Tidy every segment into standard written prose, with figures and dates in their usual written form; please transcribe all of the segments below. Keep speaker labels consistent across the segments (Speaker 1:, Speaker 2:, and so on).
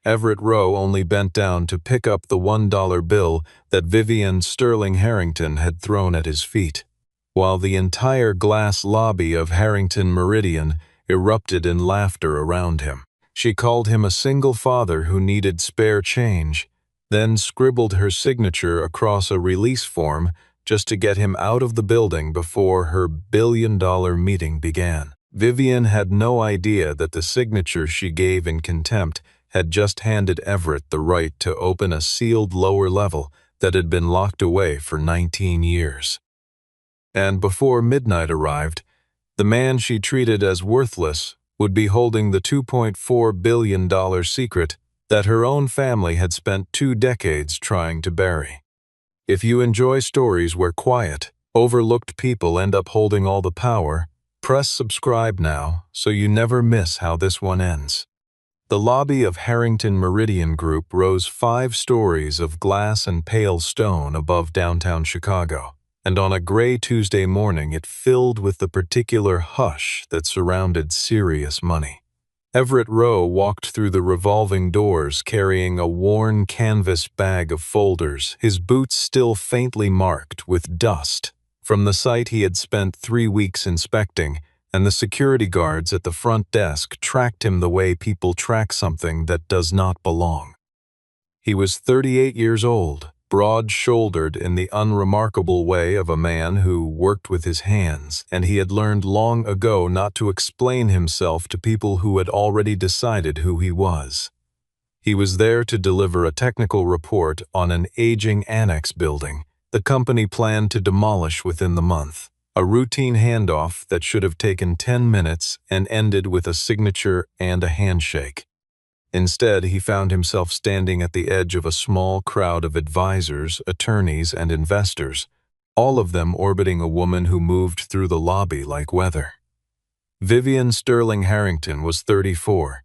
Speaker 1: Everett Rowe only bent down to pick up the $1 bill that Vivian Sterling Harrington had thrown at his feet, while the entire glass lobby of Harrington Meridian erupted in laughter around him. She called him a single father who needed spare change, then scribbled her signature across a release form just to get him out of the building before her billion-dollar meeting began. Vivian had no idea that the signature she gave in contempt had just handed Everett the right to open a sealed lower level that had been locked away for 19 years. And before midnight arrived, the man she treated as worthless would be holding the $2.4 billion secret that her own family had spent 2 decades trying to bury. If you enjoy stories where quiet, overlooked people end up holding all the power, press subscribe now so you never miss how this one ends. The lobby of Harrington Meridian Group rose 5 stories of glass and pale stone above downtown Chicago, and on a gray Tuesday morning it filled with the particular hush that surrounded serious money. Everett Rowe walked through the revolving doors carrying a worn canvas bag of folders, his boots still faintly marked with dust from the site he had spent 3 weeks inspecting, and the security guards at the front desk tracked him the way people track something that does not belong. He was 38 years old, broad-shouldered in the unremarkable way of a man who worked with his hands, and he had learned long ago not to explain himself to people who had already decided who he was. He was there to deliver a technical report on an aging annex building the company planned to demolish within the month. A routine handoff that should have taken 10 minutes and ended with a signature and a handshake. Instead, he found himself standing at the edge of a small crowd of advisors, attorneys, and investors, all of them orbiting a woman who moved through the lobby like weather. Vivian Sterling Harrington was 34,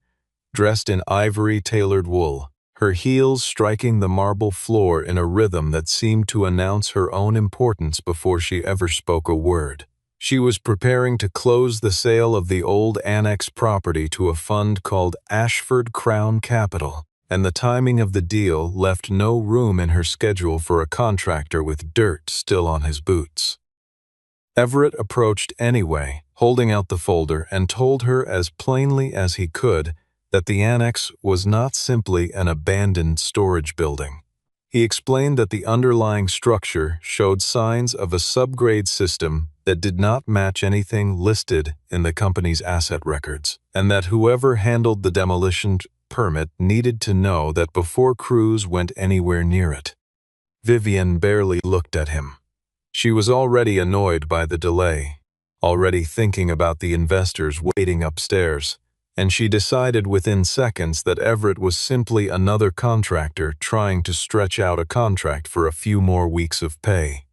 Speaker 1: dressed in ivory-tailored wool, her heels striking the marble floor in a rhythm that seemed to announce her own importance before she ever spoke a word. She was preparing to close the sale of the old annex property to a fund called Ashford Crown Capital, and the timing of the deal left no room in her schedule for a contractor with dirt still on his boots. Everett approached anyway, holding out the folder, and told her as plainly as he could that the annex was not simply an abandoned storage building. He explained that the underlying structure showed signs of a subgrade system that did not match anything listed in the company's asset records, and that whoever handled the demolition permit needed to know that before crews went anywhere near it. Vivian barely looked at him. She was already annoyed by the delay, already thinking about the investors waiting upstairs, and she decided within seconds that Everett was simply another contractor trying to stretch out a contract for a few more weeks of pay.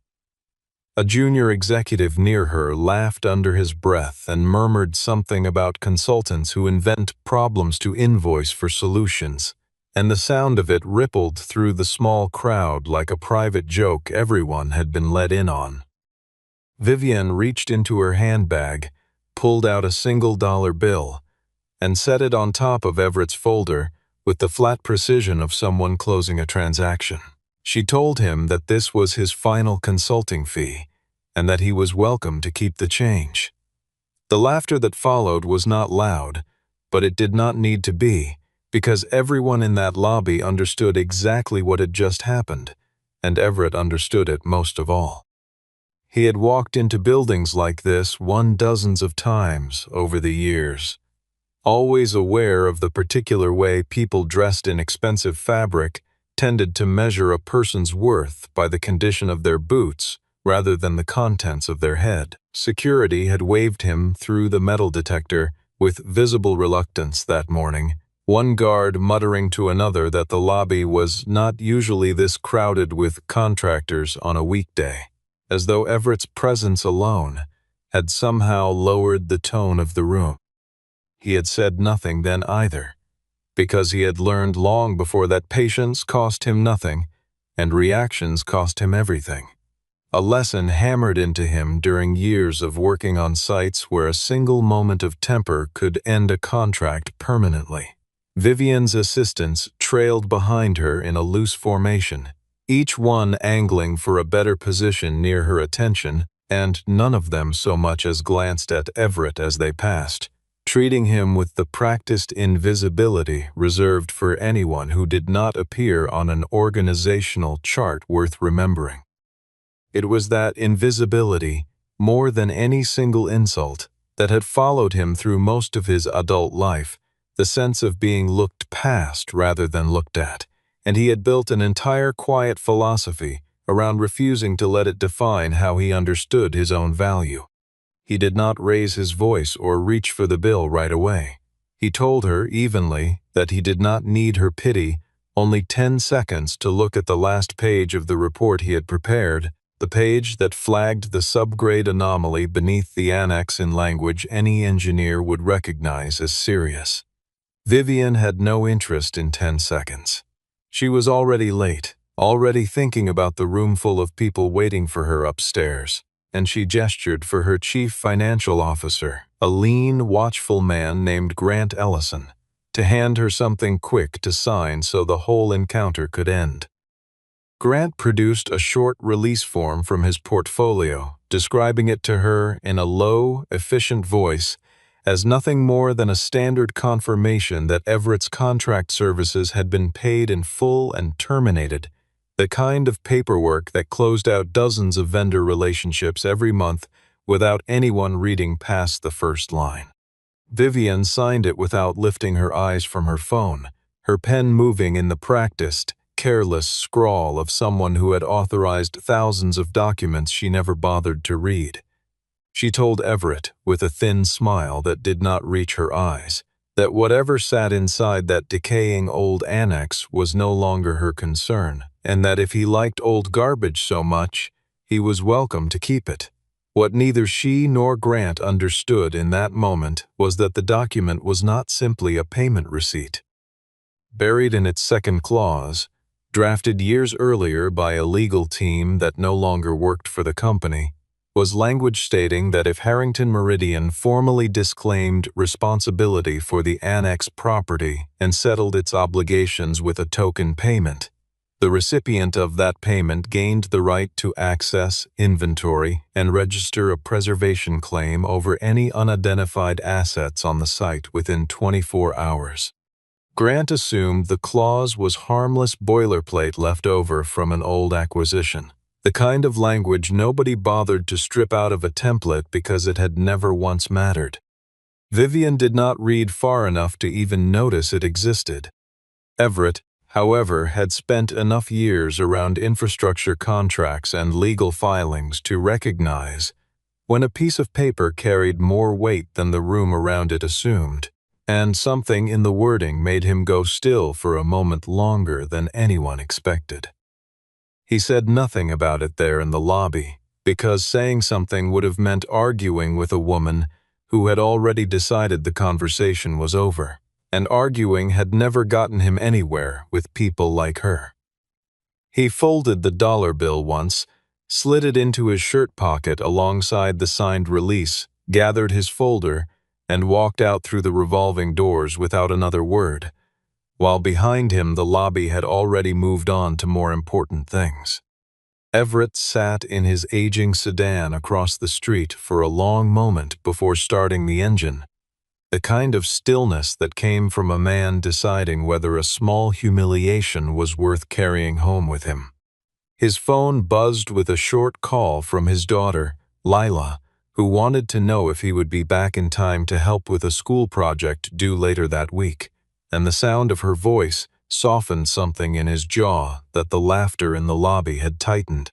Speaker 1: A junior executive near her laughed under his breath and murmured something about consultants who invent problems to invoice for solutions, and the sound of it rippled through the small crowd like a private joke everyone had been let in on. Vivian reached into her handbag, pulled out a $1 bill, and set it on top of Everett's folder with the flat precision of someone closing a transaction. She told him that this was his final consulting fee, and that he was welcome to keep the change. The laughter that followed was not loud, but it did not need to be, because everyone in that lobby understood exactly what had just happened, and Everett understood it most of all. He had walked into buildings like this 12 times over the years, always aware of the particular way people dressed in expensive fabric tended to measure a person's worth by the condition of their boots rather than the contents of their head. Security had waved him through the metal detector with visible reluctance that morning, one guard muttering to another that the lobby was not usually this crowded with contractors on a weekday, as though Everett's presence alone had somehow lowered the tone of the room. He had said nothing then either, because he had learned long before that patience cost him nothing and reactions cost him everything. A lesson hammered into him during years of working on sites where a single moment of temper could end a contract permanently. Vivian's assistants trailed behind her in a loose formation, each one angling for a better position near her attention, and none of them so much as glanced at Everett as they passed, treating him with the practiced invisibility reserved for anyone who did not appear on an organizational chart worth remembering. It was that invisibility, more than any single insult, that had followed him through most of his adult life, the sense of being looked past rather than looked at, and he had built an entire quiet philosophy around refusing to let it define how he understood his own value. He did not raise his voice or reach for the bill right away. He told her evenly that he did not need her pity, only 10 seconds to look at the last page of the report he had prepared, the page that flagged the subgrade anomaly beneath the annex in language any engineer would recognize as serious. Vivian had no interest in 10 seconds. She was already late, already thinking about the roomful of people waiting for her upstairs, and she gestured for her chief financial officer, a lean, watchful man named Grant Ellison, to hand her something quick to sign so the whole encounter could end. Grant produced a short release form from his portfolio, describing it to her in a low, efficient voice as nothing more than a standard confirmation that Everett's contract services had been paid in full and terminated, the kind of paperwork that closed out dozens of vendor relationships every month without anyone reading past the first line. Vivian signed it without lifting her eyes from her phone, her pen moving in the practiced, careless scrawl of someone who had authorized thousands of documents she never bothered to read. She told Everett, with a thin smile that did not reach her eyes, that whatever sat inside that decaying old annex was no longer her concern, and that if he liked old garbage so much, he was welcome to keep it. What neither she nor Grant understood in that moment was that the document was not simply a payment receipt. Buried in its second clause, drafted years earlier by a legal team that no longer worked for the company, was language stating that if Harrington Meridian formally disclaimed responsibility for the annex property and settled its obligations with a token payment, the recipient of that payment gained the right to access, inventory, and register a preservation claim over any unidentified assets on the site within 24 hours. Grant assumed the clause was harmless boilerplate left over from an old acquisition, the kind of language nobody bothered to strip out of a template because it had never once mattered. Vivian did not read far enough to even notice it existed. Everett, however, had spent enough years around infrastructure contracts and legal filings to recognize when a piece of paper carried more weight than the room around it assumed, and something in the wording made him go still for a moment longer than anyone expected. He said nothing about it there in the lobby, because saying something would have meant arguing with a woman who had already decided the conversation was over, and arguing had never gotten him anywhere with people like her. He folded the dollar bill once, slid it into his shirt pocket alongside the signed release, gathered his folder, and walked out through the revolving doors without another word, while behind him the lobby had already moved on to more important things. Everett sat in his aging sedan across the street for a long moment before starting the engine, the kind of stillness that came from a man deciding whether a small humiliation was worth carrying home with him. His phone buzzed with a short call from his daughter, Lila, who wanted to know if he would be back in time to help with a school project due later that week, and the sound of her voice softened something in his jaw that the laughter in the lobby had tightened.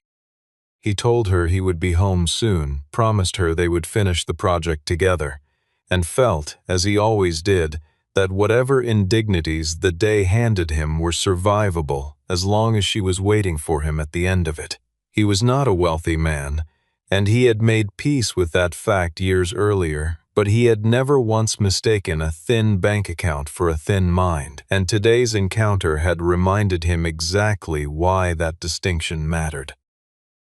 Speaker 1: He told her he would be home soon, promised her they would finish the project together, and felt, as he always did, that whatever indignities the day handed him were survivable as long as she was waiting for him at the end of it. He was not a wealthy man, and he had made peace with that fact years earlier, but he had never once mistaken a thin bank account for a thin mind, and today's encounter had reminded him exactly why that distinction mattered.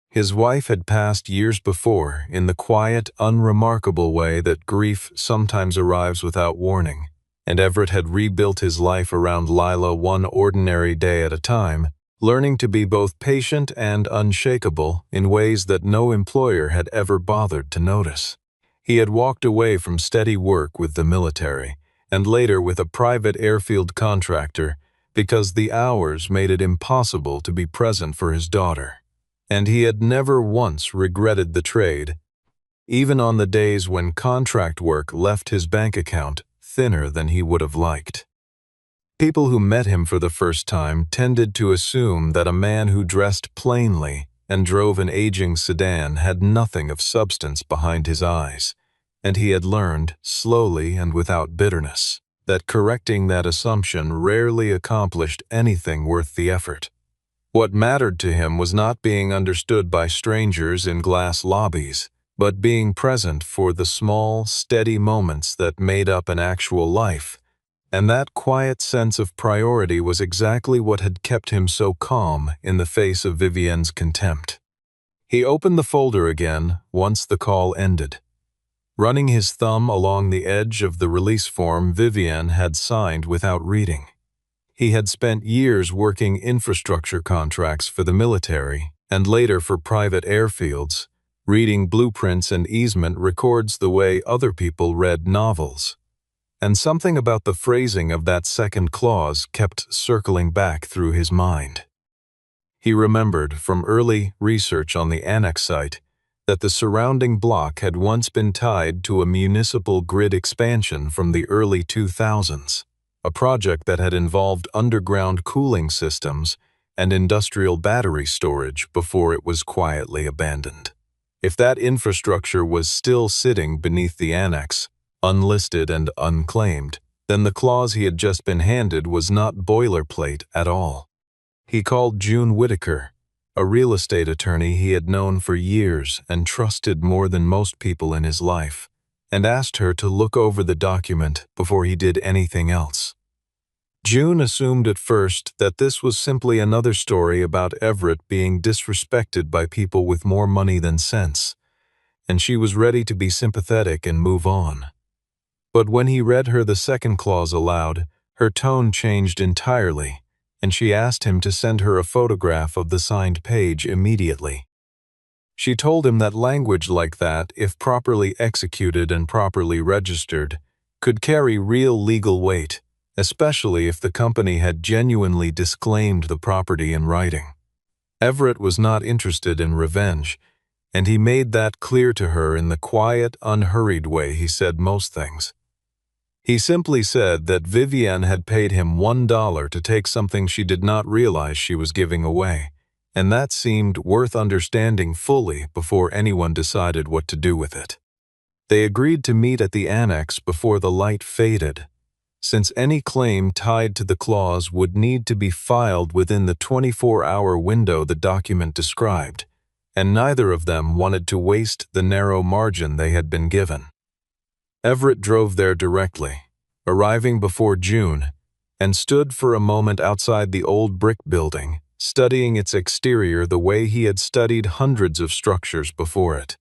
Speaker 1: His wife had passed years before in the quiet, unremarkable way that grief sometimes arrives without warning, and Everett had rebuilt his life around Lila one ordinary day at a time, learning to be both patient and unshakable in ways that no employer had ever bothered to notice. He had walked away from steady work with the military, and later with a private airfield contractor, because the hours made it impossible to be present for his daughter. And he had never once regretted the trade, even on the days when contract work left his bank account thinner than he would have liked. People who met him for the first time tended to assume that a man who dressed plainly and drove an aging sedan had nothing of substance behind his eyes, and he had learned, slowly and without bitterness, that correcting that assumption rarely accomplished anything worth the effort. What mattered to him was not being understood by strangers in glass lobbies, but being present for the small, steady moments that made up an actual life, and that quiet sense of priority was exactly what had kept him so calm in the face of Vivienne's contempt. He opened the folder again once the call ended. Running his thumb along the edge of the release form Vivienne had signed without reading. He had spent years working infrastructure contracts for the military and later for private airfields. Reading blueprints and easement records the way other people read novels. And something about the phrasing of that second clause kept circling back through his mind. He remembered from early research on the annex site that the surrounding block had once been tied to a municipal grid expansion from the early 2000s, a project that had involved underground cooling systems and industrial battery storage before it was quietly abandoned. If that infrastructure was still sitting beneath the annex, unlisted and unclaimed, then the clause he had just been handed was not boilerplate at all. He called June Whitaker, a real estate attorney he had known for years and trusted more than most people in his life, and asked her to look over the document before he did anything else. June assumed at first that this was simply another story about Everett being disrespected by people with more money than sense, and she was ready to be sympathetic and move on. But when he read her the second clause aloud, her tone changed entirely, and she asked him to send her a photograph of the signed page immediately. She told him that language like that, if properly executed and properly registered, could carry real legal weight, especially if the company had genuinely disclaimed the property in writing. Everett was not interested in revenge, and he made that clear to her in the quiet, unhurried way he said most things. He simply said that Vivienne had paid him $1 to take something she did not realize she was giving away, and that seemed worth understanding fully before anyone decided what to do with it. They agreed to meet at the annex before the light faded, since any claim tied to the clause would need to be filed within the 24-hour window the document described, and neither of them wanted to waste the narrow margin they had been given. Everett drove there directly, arriving before June, and stood for a moment outside the old brick building, studying its exterior the way he had studied hundreds of structures before it.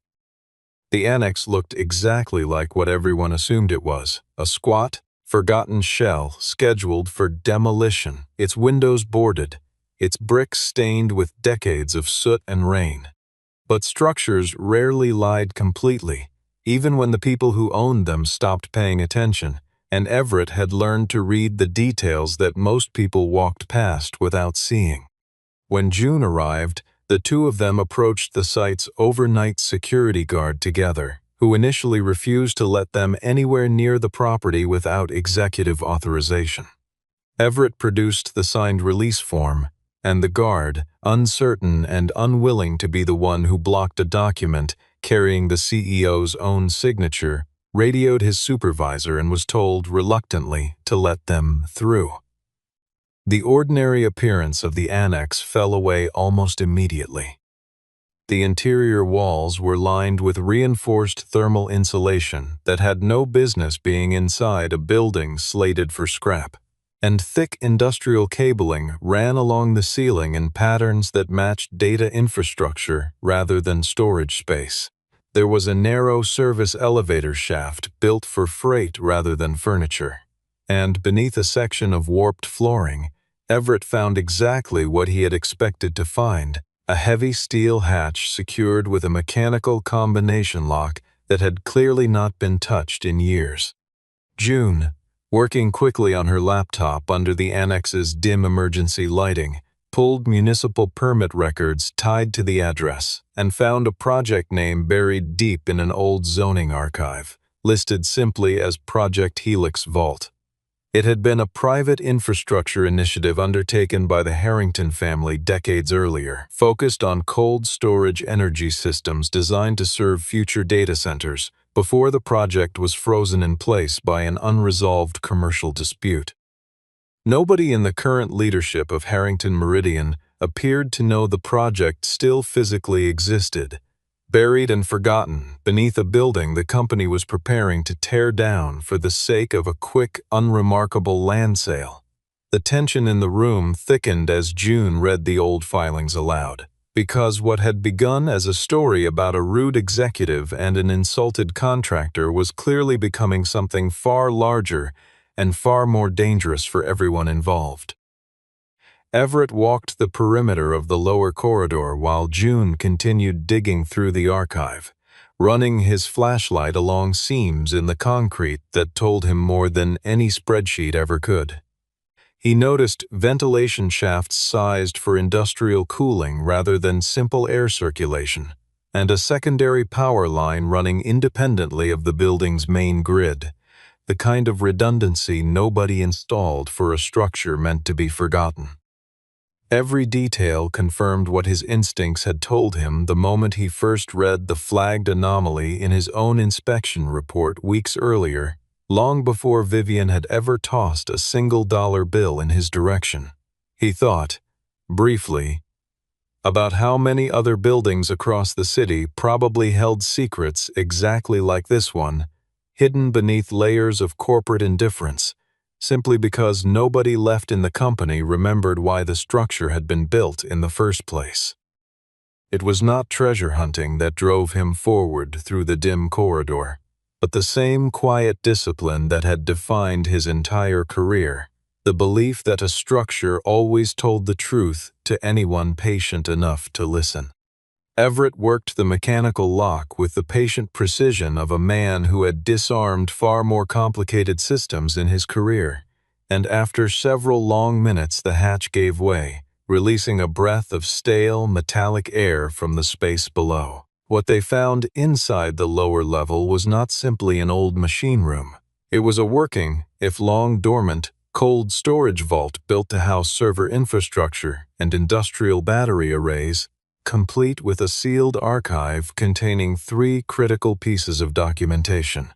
Speaker 1: The annex looked exactly like what everyone assumed it was, a squat, forgotten shell scheduled for demolition, its windows boarded, its bricks stained with decades of soot and rain. But structures rarely lied completely, even when the people who owned them stopped paying attention, and Everett had learned to read the details that most people walked past without seeing. When June arrived, the two of them approached the site's overnight security guard together, who initially refused to let them anywhere near the property without executive authorization. Everett produced the signed release form, and the guard, uncertain and unwilling to be the one who blocked a document carrying the CEO's own signature, radioed his supervisor and was told reluctantly to let them through. The ordinary appearance of the annex fell away almost immediately. The interior walls were lined with reinforced thermal insulation that had no business being inside a building slated for scrap, and thick industrial cabling ran along the ceiling in patterns that matched data infrastructure rather than storage space. There was a narrow service elevator shaft built for freight rather than furniture, and beneath a section of warped flooring, Everett found exactly what he had expected to find: a heavy steel hatch secured with a mechanical combination lock that had clearly not been touched in years. June, working quickly on her laptop under the annex's dim emergency lighting, pulled municipal permit records tied to the address and found a project name buried deep in an old zoning archive, listed simply as Project Helix Vault. It had been a private infrastructure initiative undertaken by the Harrington family decades earlier, focused on cold storage energy systems designed to serve future data centers, before the project was frozen in place by an unresolved commercial dispute. Nobody in the current leadership of Harrington Meridian appeared to know the project still physically existed, buried and forgotten beneath a building the company was preparing to tear down for the sake of a quick, unremarkable land sale. The tension in the room thickened as June read the old filings aloud, because what had begun as a story about a rude executive and an insulted contractor was clearly becoming something far larger and far more dangerous for everyone involved. Everett walked the perimeter of the lower corridor while June continued digging through the archive, running his flashlight along seams in the concrete that told him more than any spreadsheet ever could. He noticed ventilation shafts sized for industrial cooling rather than simple air circulation, and a secondary power line running independently of the building's main grid, the kind of redundancy nobody installed for a structure meant to be forgotten. Every detail confirmed what his instincts had told him the moment he first read the flagged anomaly in his own inspection report weeks earlier, long before Vivian had ever tossed a single-dollar bill in his direction. He thought, briefly, about how many other buildings across the city probably held secrets exactly like this one, hidden beneath layers of corporate indifference, simply because nobody left in the company remembered why the structure had been built in the first place. It was not treasure hunting that drove him forward through the dim corridor, but the same quiet discipline that had defined his entire career, the belief that a structure always told the truth to anyone patient enough to listen. Everett worked the mechanical lock with the patient precision of a man who had disarmed far more complicated systems in his career, and after several long minutes the hatch gave way, releasing a breath of stale, metallic air from the space below. What they found inside the lower level was not simply an old machine room. It was a working, if long dormant, cold storage vault built to house server infrastructure and industrial battery arrays, complete with a sealed archive containing 3 critical pieces of documentation.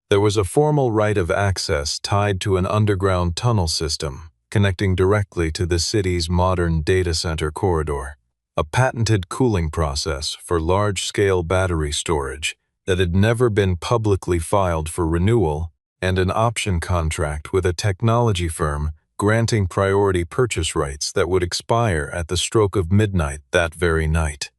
Speaker 1: There was a formal right of access tied to an underground tunnel system connecting directly to the city's modern data center corridor, a patented cooling process for large-scale battery storage that had never been publicly filed for renewal, and an option contract with a technology firm granting priority purchase rights that would expire at the stroke of midnight that very night.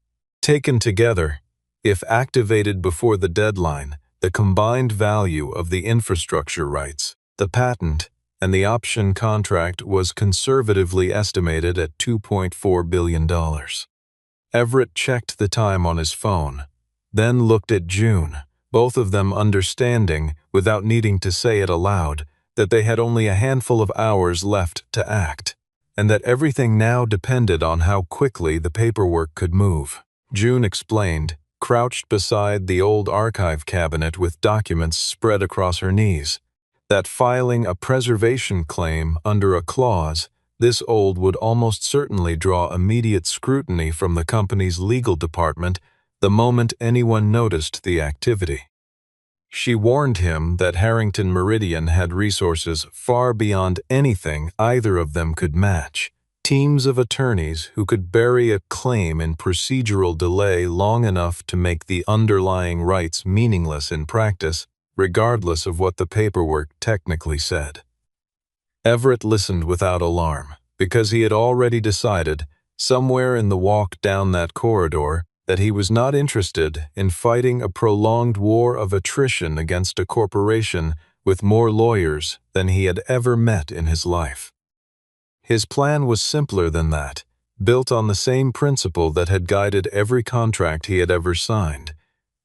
Speaker 1: Taken together, if activated before the deadline, the combined value of the infrastructure rights, the patent, and the option contract was conservatively estimated at $2.4 billion. Everett checked the time on his phone, then looked at June, both of them understanding, without needing to say it aloud, that they had only a handful of hours left to act, and that everything now depended on how quickly the paperwork could move. June explained, crouched beside the old archive cabinet with documents spread across her knees, that filing a preservation claim under a clause this old would almost certainly draw immediate scrutiny from the company's legal department the moment anyone noticed the activity. She warned him that Harrington Meridian had resources far beyond anything either of them could match, teams of attorneys who could bury a claim in procedural delay long enough to make the underlying rights meaningless in practice, regardless of what the paperwork technically said. Everett listened without alarm, because he had already decided, somewhere in the walk down that corridor, that he was not interested in fighting a prolonged war of attrition against a corporation with more lawyers than he had ever met in his life. His plan was simpler than that, built on the same principle that had guided every contract he had ever signed,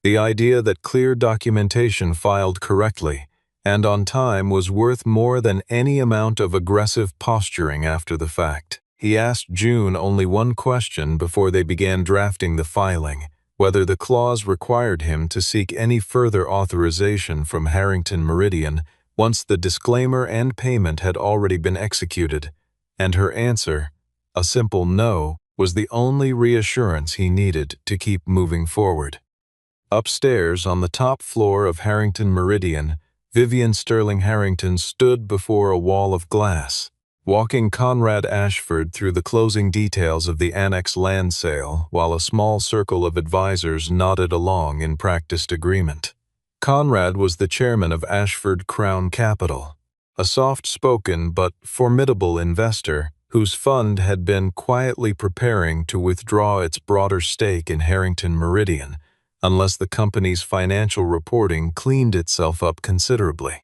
Speaker 1: the idea that clear documentation filed correctly and on time was worth more than any amount of aggressive posturing after the fact. He asked June only one question before they began drafting the filing, whether the clause required him to seek any further authorization from Harrington Meridian once the disclaimer and payment had already been executed, and her answer, a simple no, was the only reassurance he needed to keep moving forward. Upstairs, on the top floor of Harrington Meridian, Vivian Sterling Harrington stood before a wall of glass, walking Conrad Ashford through the closing details of the annex land sale while a small circle of advisors nodded along in practiced agreement. Conrad was the chairman of Ashford Crown Capital, a soft-spoken but formidable investor whose fund had been quietly preparing to withdraw its broader stake in Harrington Meridian, unless the company's financial reporting cleaned itself up considerably.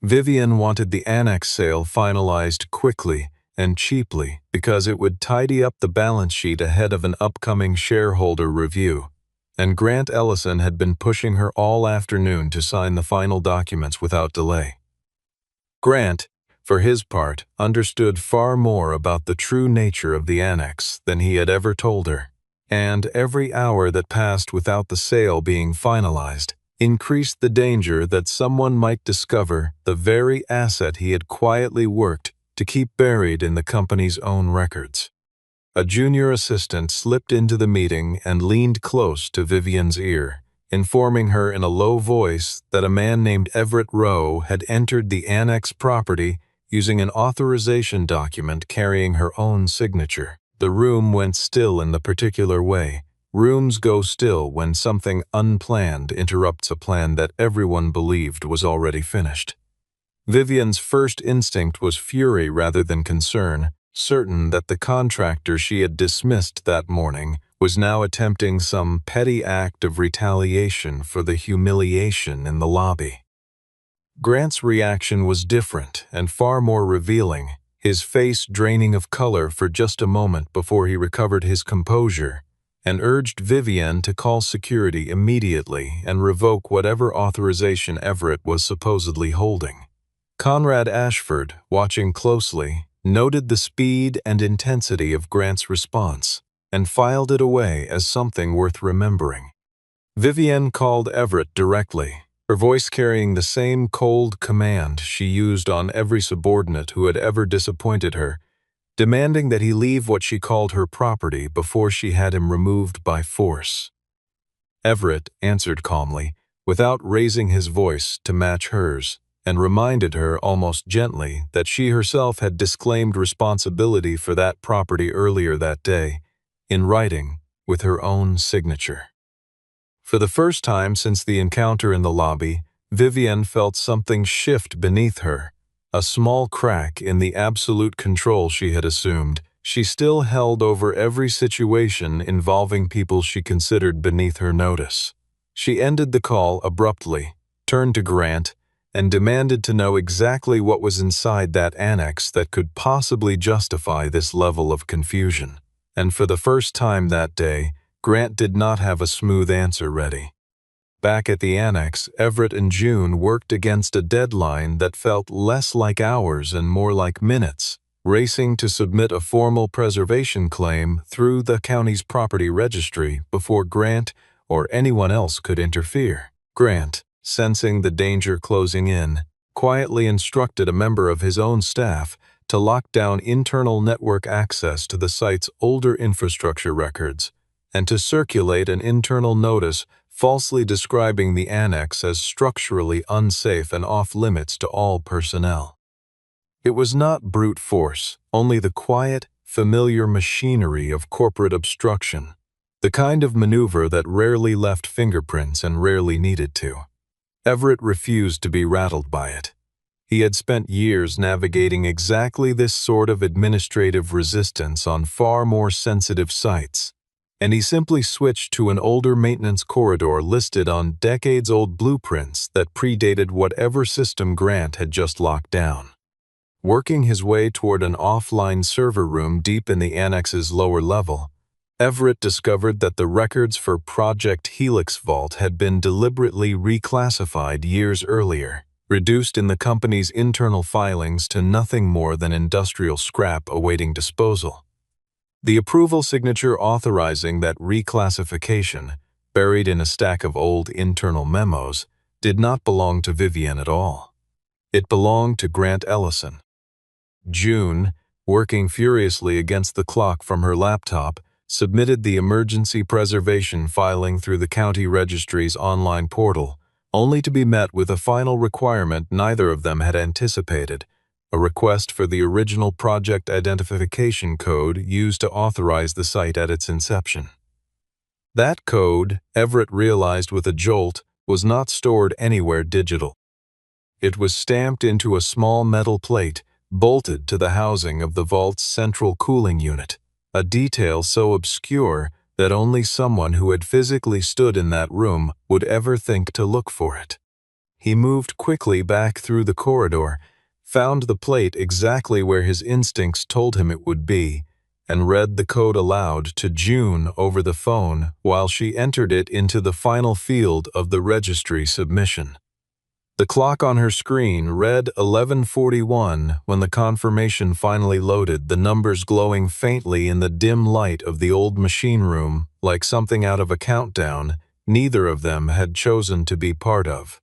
Speaker 1: Vivian wanted the annex sale finalized quickly and cheaply because it would tidy up the balance sheet ahead of an upcoming shareholder review, and Grant Ellison had been pushing her all afternoon to sign the final documents without delay. Grant, for his part, understood far more about the true nature of the annex than he had ever told her, and every hour that passed without the sale being finalized increased the danger that someone might discover the very asset he had quietly worked to keep buried in the company's own records. A junior assistant slipped into the meeting and leaned close to Vivian's ear, informing her in a low voice that a man named Everett Rowe had entered the annex property using an authorization document carrying her own signature. The room went still in the particular way. Rooms go still when something unplanned interrupts a plan that everyone believed was already finished. Vivian's first instinct was fury rather than concern, certain that the contractor she had dismissed that morning was now attempting some petty act of retaliation for the humiliation in the lobby. Grant's reaction was different and far more revealing, his face draining of color for just a moment before he recovered his composure and urged Vivian to call security immediately and revoke whatever authorization Everett was supposedly holding. Conrad Ashford, watching closely, noted the speed and intensity of Grant's response and filed it away as something worth remembering. Vivian called Everett directly, her voice carrying the same cold command she used on every subordinate who had ever disappointed her, demanding that he leave what she called her property before she had him removed by force. Everett answered calmly, without raising his voice to match hers, and reminded her almost gently that she herself had disclaimed responsibility for that property earlier that day, in writing, with her own signature. For the first time since the encounter in the lobby, Vivian felt something shift beneath her, a small crack in the absolute control she had assumed. She still held over every situation involving people she considered beneath her notice. She ended the call abruptly, turned to Grant, and demanded to know exactly what was inside that annex that could possibly justify this level of confusion. And for the first time that day, Grant did not have a smooth answer ready. Back at the annex, Everett and June worked against a deadline that felt less like hours and more like minutes, racing to submit a formal preservation claim through the county's property registry before Grant or anyone else could interfere. Grant, sensing the danger closing in, quietly instructed a member of his own staff to lock down internal network access to the site's older infrastructure records and to circulate an internal notice falsely describing the annex as structurally unsafe and off-limits to all personnel. It was not brute force, only the quiet, familiar machinery of corporate obstruction, the kind of maneuver that rarely left fingerprints and rarely needed to. Everett refused to be rattled by it. He had spent years navigating exactly this sort of administrative resistance on far more sensitive sites, and he simply switched to an older maintenance corridor listed on decades-old blueprints that predated whatever system Grant had just locked down. Working his way toward an offline server room deep in the annex's lower level, Everett discovered that the records for Project Helix Vault had been deliberately reclassified years earlier, reduced in the company's internal filings to nothing more than industrial scrap awaiting disposal. The approval signature authorizing that reclassification, buried in a stack of old internal memos, did not belong to Vivian at all. It belonged to Grant Ellison. June, working furiously against the clock from her laptop, submitted the emergency preservation filing through the county registry's online portal, only to be met with a final requirement neither of them had anticipated: a request for the original project identification code used to authorize the site at its inception. That code, Everett realized with a jolt, was not stored anywhere digital. It was stamped into a small metal plate, bolted to the housing of the vault's central cooling unit, a detail so obscure that only someone who had physically stood in that room would ever think to look for it. He moved quickly back through the corridor, found the plate exactly where his instincts told him it would be, and read the code aloud to June over the phone while she entered it into the final field of the registry submission. The clock on her screen read 11:41 when the confirmation finally loaded, the numbers glowing faintly in the dim light of the old machine room like something out of a countdown neither of them had chosen to be part of.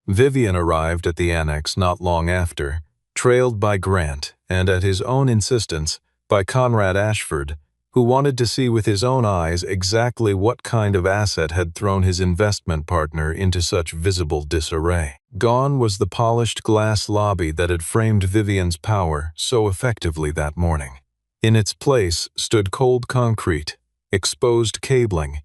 Speaker 1: Vivian arrived at the annex not long after, trailed by Grant and, at his own insistence, by Conrad Ashford, who wanted to see with his own eyes exactly what kind of asset had thrown his investment partner into such visible disarray. Gone was the polished glass lobby that had framed Vivian's power so effectively that morning. In its place stood cold concrete, exposed cabling,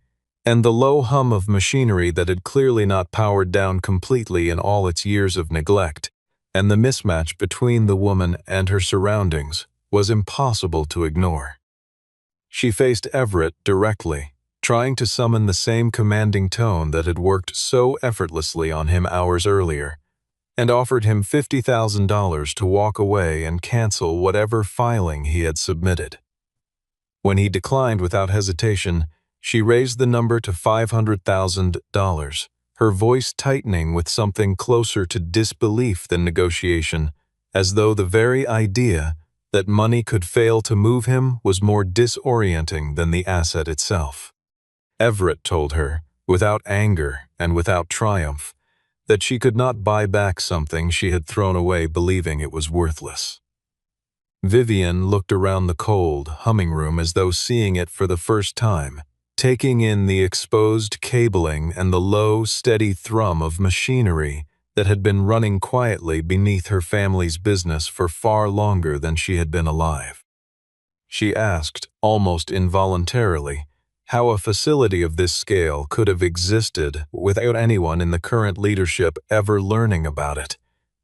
Speaker 1: and the low hum of machinery that had clearly not powered down completely in all its years of neglect, and the mismatch between the woman and her surroundings was impossible to ignore. She faced Everett directly, trying to summon the same commanding tone that had worked so effortlessly on him hours earlier, and offered him $50,000 to walk away and cancel whatever filing he had submitted. When he declined without hesitation, she raised the number to $500,000, her voice tightening with something closer to disbelief than negotiation, as though the very idea that money could fail to move him was more disorienting than the asset itself. Everett told her, without anger and without triumph, that she could not buy back something she had thrown away believing it was worthless. Vivian looked around the cold, humming room as though seeing it for the first time, taking in the exposed cabling and the low, steady thrum of machinery that had been running quietly beneath her family's business for far longer than she had been alive. She asked, almost involuntarily, how a facility of this scale could have existed without anyone in the current leadership ever learning about it,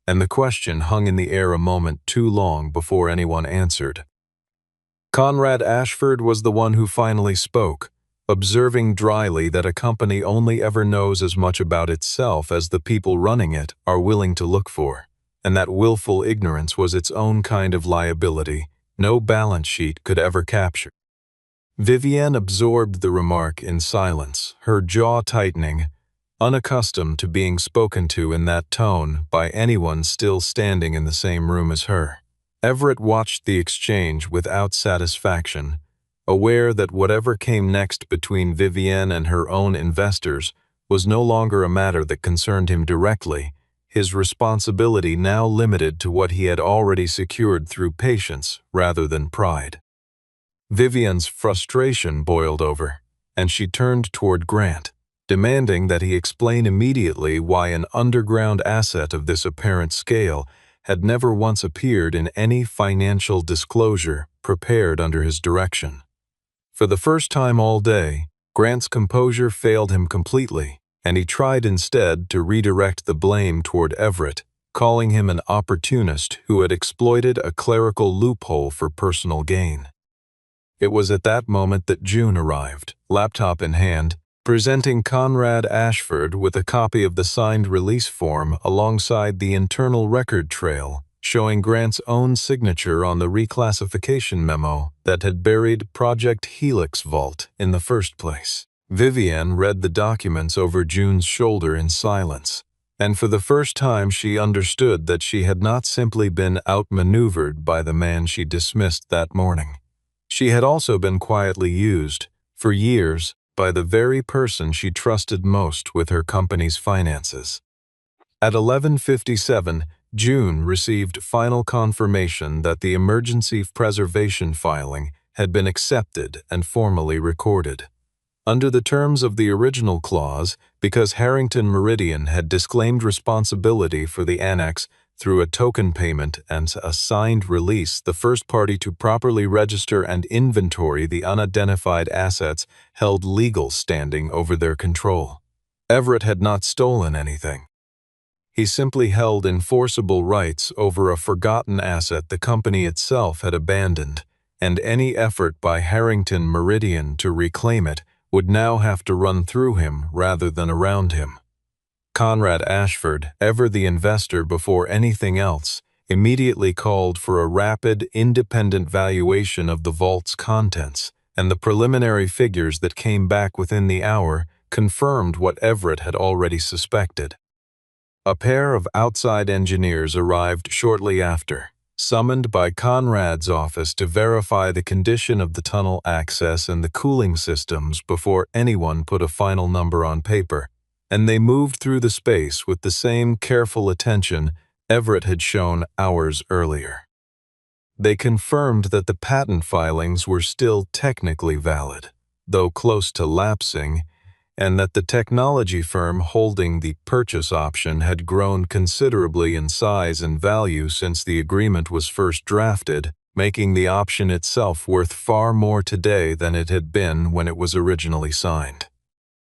Speaker 1: and the question hung in the air a moment too long before anyone answered. Conrad Ashford was the one who finally spoke, observing dryly that a company only ever knows as much about itself as the people running it are willing to look for, and that willful ignorance was its own kind of liability no balance sheet could ever capture. Vivian absorbed the remark in silence, her jaw tightening, unaccustomed to being spoken to in that tone by anyone still standing in the same room as her. Everett watched the exchange without satisfaction, aware that whatever came next between Vivian and her own investors was no longer a matter that concerned him directly, his responsibility now limited to what he had already secured through patience rather than pride. Vivian's frustration boiled over, and she turned toward Grant, demanding that he explain immediately why an underground asset of this apparent scale had never once appeared in any financial disclosure prepared under his direction. For the first time all day, Grant's composure failed him completely, and he tried instead to redirect the blame toward Everett, calling him an opportunist who had exploited a clerical loophole for personal gain. It was at that moment that June arrived, laptop in hand, presenting Conrad Ashford with a copy of the signed release form alongside the internal record trail, showing Grant's own signature on the reclassification memo that had buried Project Helix Vault in the first place. Vivienne read the documents over June's shoulder in silence, and for the first time she understood that she had not simply been outmaneuvered by the man she dismissed that morning. She had also been quietly used, for years, by the very person she trusted most with her company's finances. At 11:57, June received final confirmation that the emergency preservation filing had been accepted and formally recorded. Under the terms of the original clause, because Harrington Meridian had disclaimed responsibility for the annex through a token payment and a signed release, the first party to properly register and inventory the unidentified assets held legal standing over their control. Everett had not stolen anything. He simply held enforceable rights over a forgotten asset the company itself had abandoned, and any effort by Harrington Meridian to reclaim it would now have to run through him rather than around him. Conrad Ashford, ever the investor before anything else, immediately called for a rapid, independent valuation of the vault's contents, and the preliminary figures that came back within the hour confirmed what Everett had already suspected. A pair of outside engineers arrived shortly after, summoned by Conrad's office to verify the condition of the tunnel access and the cooling systems before anyone put a final number on paper, and they moved through the space with the same careful attention Everett had shown hours earlier. They confirmed that the patent filings were still technically valid, though close to lapsing, and that the technology firm holding the purchase option had grown considerably in size and value since the agreement was first drafted, making the option itself worth far more today than it had been when it was originally signed.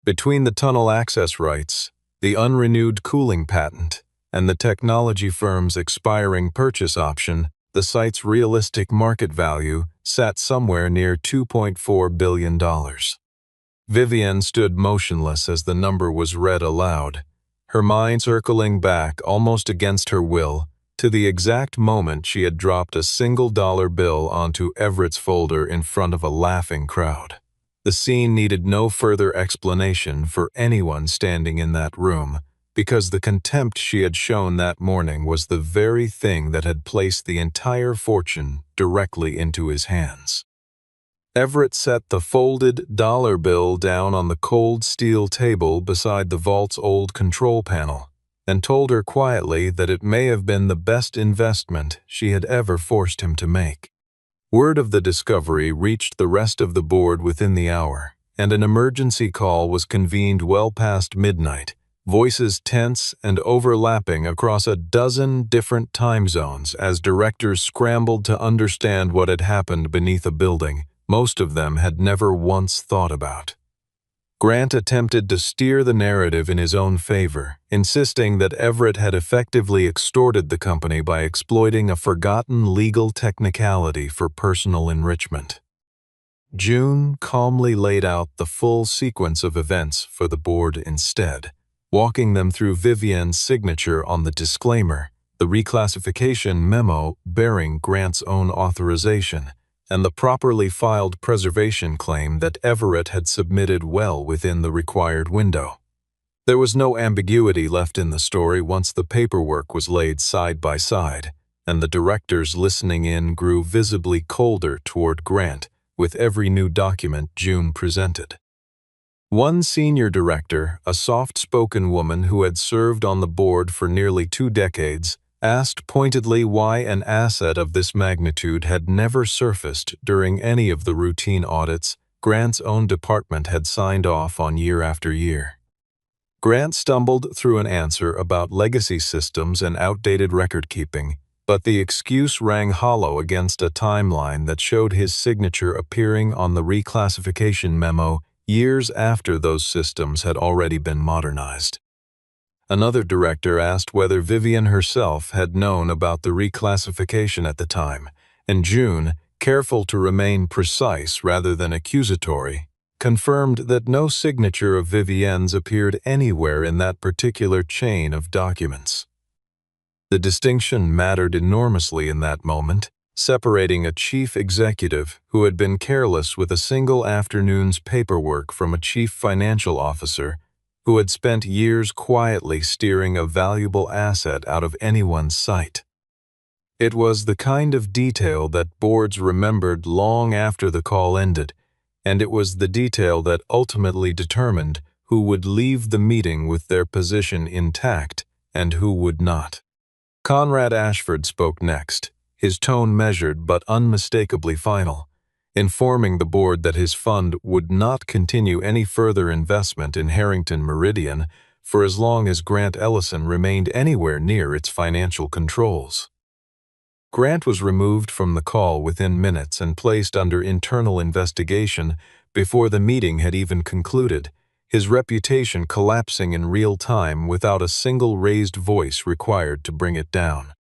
Speaker 1: Between the tunnel access rights, the unrenewed cooling patent, and the technology firm's expiring purchase option, the site's realistic market value sat somewhere near $2.4 billion. Vivienne stood motionless as the number was read aloud, her mind circling back almost against her will to the exact moment she had dropped a single-dollar bill onto Everett's folder in front of a laughing crowd. The scene needed no further explanation for anyone standing in that room, because the contempt she had shown that morning was the very thing that had placed the entire fortune directly into his hands. Everett set the folded dollar bill down on the cold steel table beside the vault's old control panel, and told her quietly that it may have been the best investment she had ever forced him to make. Word of the discovery reached the rest of the board within the hour, and an emergency call was convened well past midnight, voices tense and overlapping across a dozen different time zones as directors scrambled to understand what had happened beneath a building most of them had never once thought about. Grant attempted to steer the narrative in his own favor, insisting that Everett had effectively extorted the company by exploiting a forgotten legal technicality for personal enrichment. June calmly laid out the full sequence of events for the board instead, walking them through Vivienne's signature on the disclaimer, the reclassification memo bearing Grant's own authorization, and the properly filed preservation claim that Everett had submitted well within the required window. There was no ambiguity left in the story once the paperwork was laid side by side, and the directors listening in grew visibly colder toward Grant with every new document June presented. One senior director, a soft-spoken woman who had served on the board for nearly 2 decades, asked pointedly why an asset of this magnitude had never surfaced during any of the routine audits Grant's own department had signed off on year after year. Grant stumbled through an answer about legacy systems and outdated record-keeping, but the excuse rang hollow against a timeline that showed his signature appearing on the reclassification memo years after those systems had already been modernized. Another director asked whether Vivienne herself had known about the reclassification at the time, and June, careful to remain precise rather than accusatory, confirmed that no signature of Vivienne's appeared anywhere in that particular chain of documents. The distinction mattered enormously in that moment, separating a chief executive who had been careless with a single afternoon's paperwork from a chief financial officer who had spent years quietly steering a valuable asset out of anyone's sight. It was the kind of detail that boards remembered long after the call ended, and it was the detail that ultimately determined who would leave the meeting with their position intact and who would not. Conrad Ashford spoke next, his tone measured but unmistakably final, informing the board that his fund would not continue any further investment in Harrington Meridian for as long as Grant Ellison remained anywhere near its financial controls. Grant was removed from the call within minutes and placed under internal investigation before the meeting had even concluded, his reputation collapsing in real time without a single raised voice required to bring it down.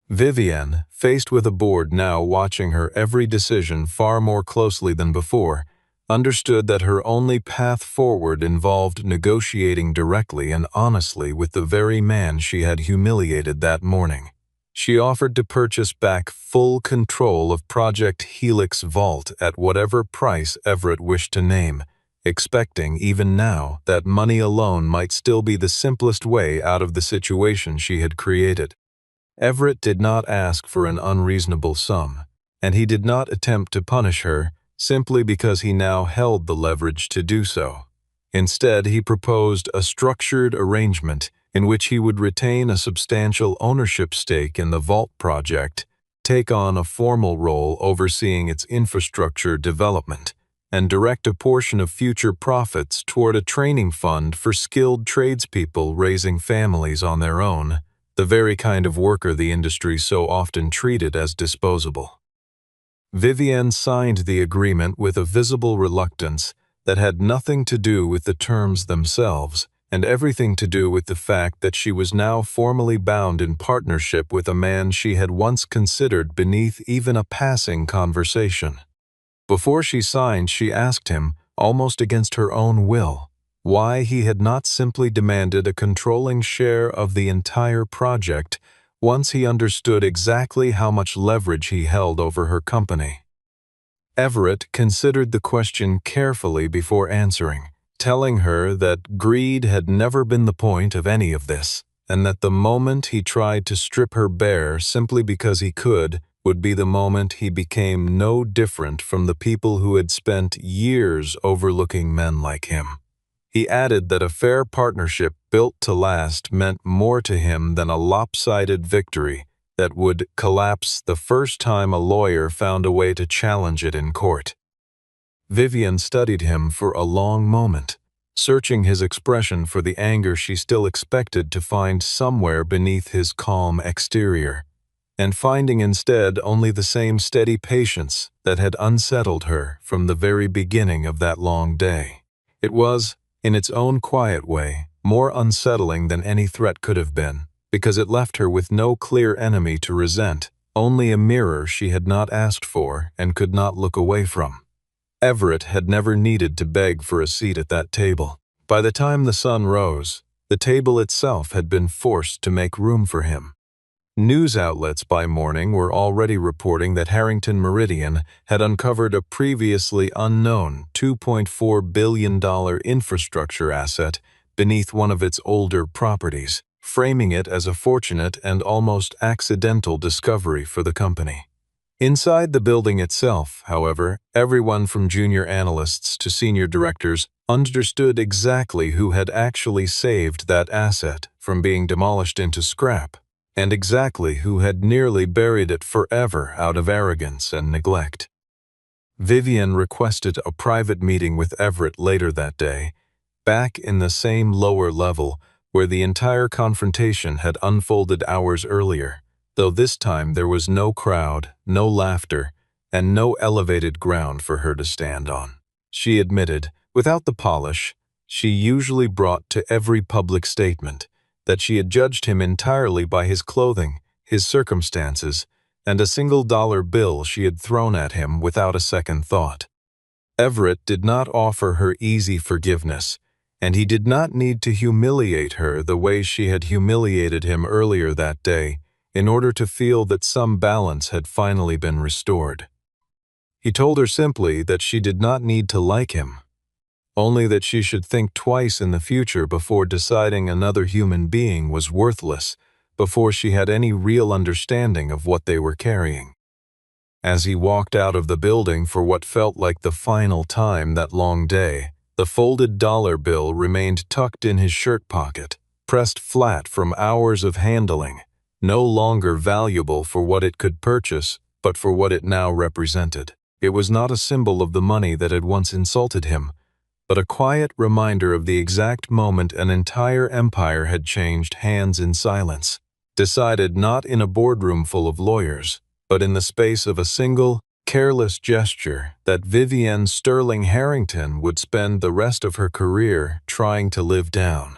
Speaker 1: Vivienne, faced with a board now watching her every decision far more closely than before, understood that her only path forward involved negotiating directly and honestly with the very man she had humiliated that morning. She offered to purchase back full control of Project Helix Vault at whatever price Everett wished to name, expecting even now that money alone might still be the simplest way out of the situation she had created. Everett did not ask for an unreasonable sum, and he did not attempt to punish her simply because he now held the leverage to do so. Instead, he proposed a structured arrangement in which he would retain a substantial ownership stake in the Vault project, take on a formal role overseeing its infrastructure development, and direct a portion of future profits toward a training fund for skilled tradespeople raising families on their own, the very kind of worker the industry so often treated as disposable. Vivienne signed the agreement with a visible reluctance that had nothing to do with the terms themselves and everything to do with the fact that she was now formally bound in partnership with a man she had once considered beneath even a passing conversation. Before she signed, she asked him, almost against her own will, why he had not simply demanded a controlling share of the entire project once he understood exactly how much leverage he held over her company. Everett considered the question carefully before answering, telling her that greed had never been the point of any of this, and that the moment he tried to strip her bare simply because he could would be the moment he became no different from the people who had spent years overlooking men like him. He added that a fair partnership built to last meant more to him than a lopsided victory that would collapse the first time a lawyer found a way to challenge it in court. Vivienne studied him for a long moment, searching his expression for the anger she still expected to find somewhere beneath his calm exterior, and finding instead only the same steady patience that had unsettled her from the very beginning of that long day. It was, in its own quiet way, more unsettling than any threat could have been, because it left her with no clear enemy to resent, only a mirror she had not asked for and could not look away from. Everett had never needed to beg for a seat at that table. By the time the sun rose, the table itself had been forced to make room for him. News outlets by morning were already reporting that Harrington Meridian had uncovered a previously unknown $2.4 billion infrastructure asset beneath one of its older properties, framing it as a fortunate and almost accidental discovery for the company. Inside the building itself, however, everyone from junior analysts to senior directors understood exactly who had actually saved that asset from being demolished into scrap, and exactly who had nearly buried it forever out of arrogance and neglect. Vivienne requested a private meeting with Everett later that day, back in the same lower level where the entire confrontation had unfolded hours earlier, though this time there was no crowd, no laughter, and no elevated ground for her to stand on. She admitted, without the polish she usually brought to every public statement, that she had judged him entirely by his clothing, his circumstances, and a single-dollar bill she had thrown at him without a second thought. Everett did not offer her easy forgiveness, and he did not need to humiliate her the way she had humiliated him earlier that day in order to feel that some balance had finally been restored. He told her simply that she did not need to like him, only that she should think twice in the future before deciding another human being was worthless, before she had any real understanding of what they were carrying. As he walked out of the building for what felt like the final time that long day, the folded dollar bill remained tucked in his shirt pocket, pressed flat from hours of handling, no longer valuable for what it could purchase, but for what it now represented. It was not a symbol of the money that had once insulted him, but a quiet reminder of the exact moment an entire empire had changed hands in silence, decided not in a boardroom full of lawyers, but in the space of a single, careless gesture that Vivienne Sterling Harrington would spend the rest of her career trying to live down.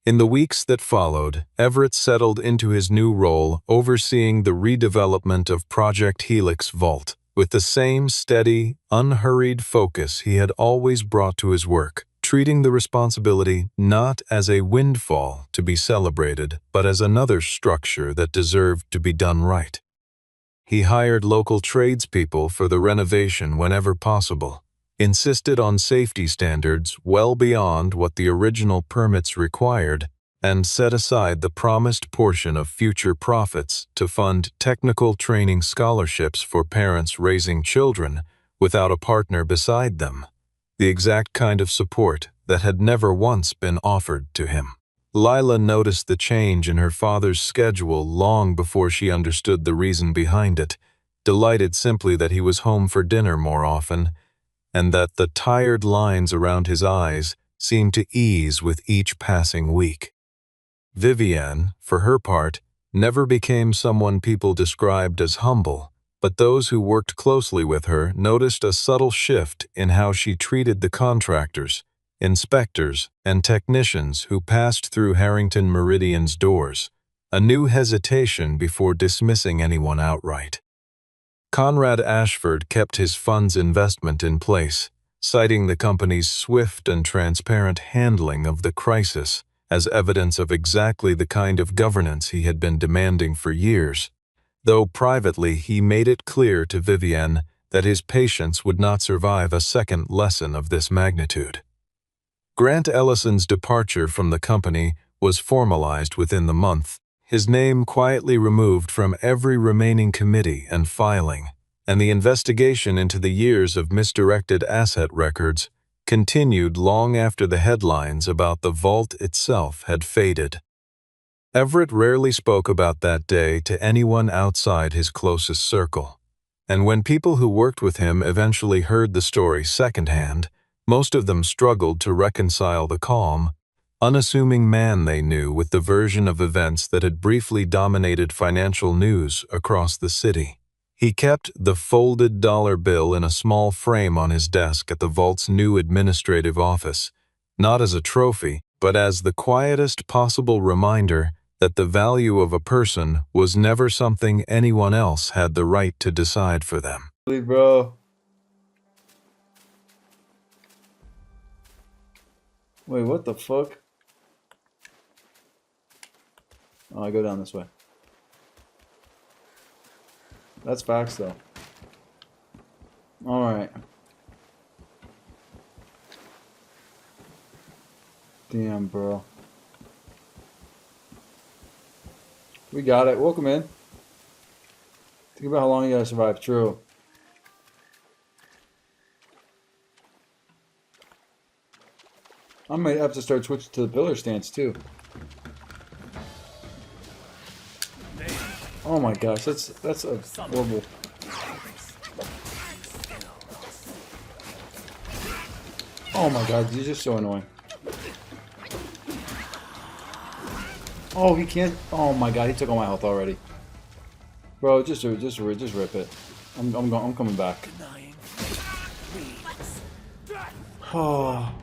Speaker 1: In the weeks that followed, Everett settled into his new role overseeing the redevelopment of Project Helix Vault, with the same steady, unhurried focus he had always brought to his work, treating the responsibility not as a windfall to be celebrated, but as another structure that deserved to be done right. He hired local tradespeople for the renovation whenever possible, insisted on safety standards well beyond what the original permits required, and set aside the promised portion of future profits to fund technical training scholarships for parents raising children without a partner beside them, the exact kind of support that had never once been offered to him. Lila noticed the change in her father's schedule long before she understood the reason behind it, delighted simply that he was home for dinner more often, and that the tired lines around his eyes seemed to ease with each passing week. Vivienne, for her part, never became someone people described as humble, but those who worked closely with her noticed a subtle shift in how she treated the contractors, inspectors, and technicians who passed through Harrington Meridian's doors, a new hesitation before dismissing anyone outright. Conrad Ashford kept his fund's investment in place, citing the company's swift and transparent handling of the crisis as evidence of exactly the kind of governance he had been demanding for years, though privately he made it clear to Vivienne that his patience would not survive a second lesson of this magnitude. Grant Ellison's departure from the company was formalized within the month, his name quietly removed from every remaining committee and filing, and the investigation into the years of misdirected asset records continued long after the headlines about the vault itself had faded. Everett rarely spoke about that day to anyone outside his closest circle, and when people who worked with him eventually heard the story secondhand, most of them struggled to reconcile the calm, unassuming man they knew with the version of events that had briefly dominated financial news across the city. He kept the folded dollar bill in a small frame on his desk at the vault's new administrative office, not as a trophy, but as the quietest possible reminder that the value of a person was never something anyone else had the right to decide for them.
Speaker 2: Bro. Wait, what the fuck? Oh, I go down this way. That's facts, though. Alright. Damn, bro. We got it. Welcome in. Think about how long you gotta survive. True. I might have to start switching to the pillar stance, too. Oh my gosh, that's a horrible. Oh my god, you're just so annoying. Oh, he can't. Oh my god, he took all my health already. Bro, just rip it. I'm coming back. Oh.